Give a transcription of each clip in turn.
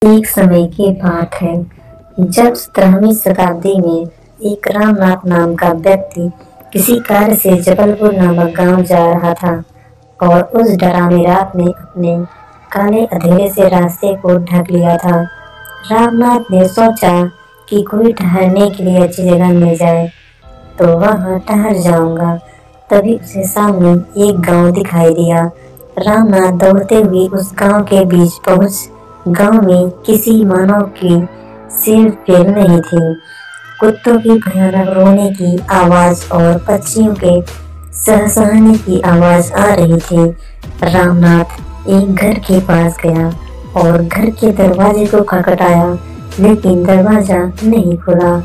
एक समय की बात है जब 17वीं शताब्दी में एक रामनाथ नाम का व्यक्ति किसी कार्य से जबलपुर नामक गांव जा रहा था और उस डरावनी रात ने अपने काले अंधेरे से रास्ते को ढक लिया था। रामनाथ ने सोचा कि कोई ठहरने के लिए अच्छी जगह मिल जाए तो वहां ठहर जाऊंगा। तभी उसे सामने एक गांव दिखाई दिया। रामनाथ दौड़ते हुए उस गांव के बीच पहुंच। गांव में किसी मानव की सिर पैर नहीं थी। कुत्तों की भयानक रोने की आवाज और पक्षियों के सहसहाने की आवाज आ रही थी। रामनाथ एक घर के पास गया और घर के दरवाजे को खटखटाया, लेकिन दरवाजा नहीं खुला।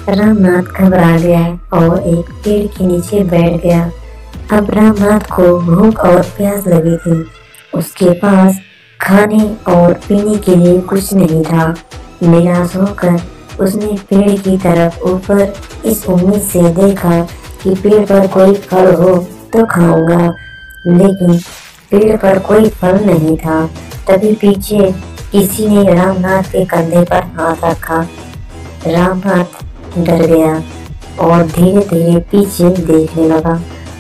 रामनाथ घबरा गया और एक पेड़ के नीचे बैठ गया। अब रामनाथ को भूख और प्यास लगी थी। उसके पास खाने और पीने के लिए कुछ नहीं था। निराश होकर उसने पेड़ की तरफ ऊपर इस उम्मीद से देखा कि पेड़ पर कोई फल हो तो खाऊंगा, लेकिन पेड़ पर कोई फल नहीं था। तभी पीछे किसी ने रामनाथ के कंधे पर हाथ रखा। रामनाथ डर गया और धीरे धीरे पीछे देखने लगा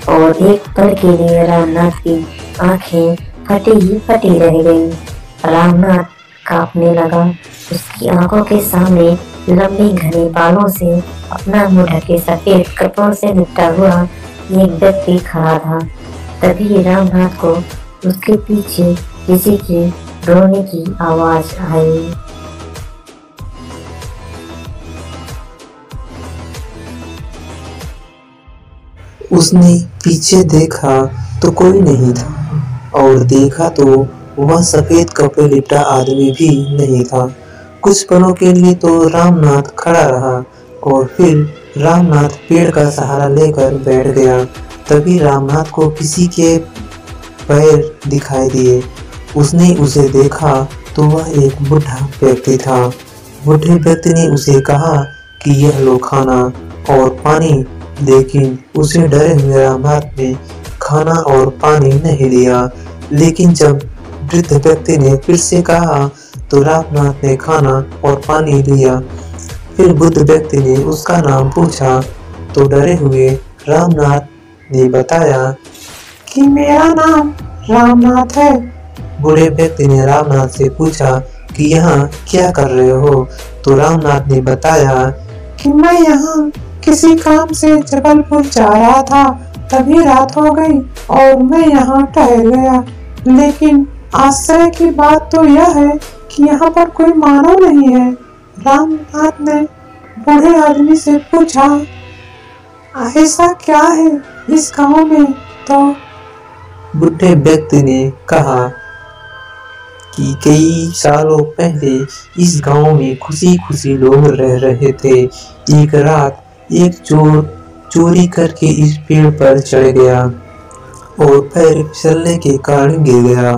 और एक पल के लिए रामनाथ की आंखें फटी रह गईं। रामनाथ कांपने लगा। उसकी आंखों के सामने लंबे घने बालों से अपना मुंह ढके सफेद कपड़ों से लिपटा हुआ एक व्यक्ति खड़ा था। तभी रामनाथ को उसके पीछे किसी के रोने की आवाज आई। उसने पीछे देखा तो कोई नहीं था और देखा तो वह सफेद कपड़े लिपटा आदमी भी नहीं था। कुछ पलों के लिए तो रामनाथ खड़ा रहा और फिर रामनाथ पेड़ का सहारा लेकर बैठ गया। तभी रामनाथ को किसी के पैर दिखाई दिए। उसने उसे देखा तो वह एक बूढ़ा व्यक्ति था। बूढ़े व्यक्ति ने उसे कहा कि यह लो खाना और पानी, लेकिन उसे डरे हुए रामनाथ ने खाना और पानी नहीं लिया। लेकिन जब वृद्ध व्यक्ति ने फिर से कहा तो रामनाथ ने खाना और पानी लिया। फिर बुद्ध व्यक्ति ने उसका नाम पूछा तो डरे हुए रामनाथ ने बताया कि मेरा नाम रामनाथ है। बूढ़े व्यक्ति ने रामनाथ से पूछा कि यहाँ क्या कर रहे हो? तो रामनाथ ने बताया कि मैं यहाँ किसी काम से जबलपुर जा रहा था, तभी रात हो गई और मैं यहाँ ठहर गया। लेकिन आश्चर्य की बात तो यह है कि यहाँ पर कोई मानव नहीं है। रामनाथ ने बूढ़े आदमी से पूछा, ऐसा क्या है इस गांव में? तो बूढ़े व्यक्ति ने कहा कि कई सालों पहले इस गांव में खुशी खुशी लोग रह रहे थे। एक रात एक चोर चोरी करके इस पेड़ पर चढ़ गया और पैर फिसलने के कारण गिर गया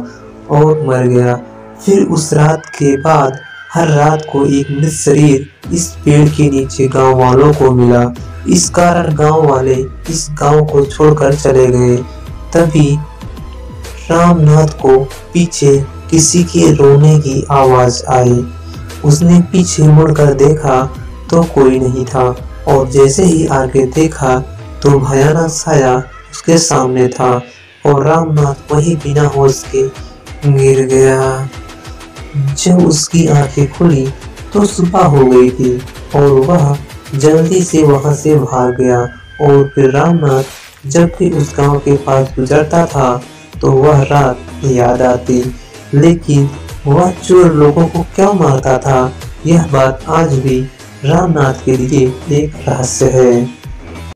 और मर गया। फिर उस रात के बाद हर रात को एक मृत शरीर इस पेड़ के नीचे गांव वालों को मिला। इस कारण गांव वाले इस गांव को छोड़कर चले गए। तभी रामनाथ को पीछे किसी के रोने की आवाज आई। उसने पीछे मुड़कर देखा तो कोई नहीं था और जैसे ही आगे देखा तो भयानक साया उसके सामने था और रामनाथ वही बिना होश के गिर गया। जब उसकी आंखें खुली तो सुबह हो गई थी और वह जल्दी से वहां से भाग गया। और फिर रामनाथ जब भी उस गांव के पास गुजरता था तो वह रात याद आती। लेकिन वह चोर लोगों को क्यों मारता था, यह बात आज भी रामनाथ के लिए एक रहस्य है।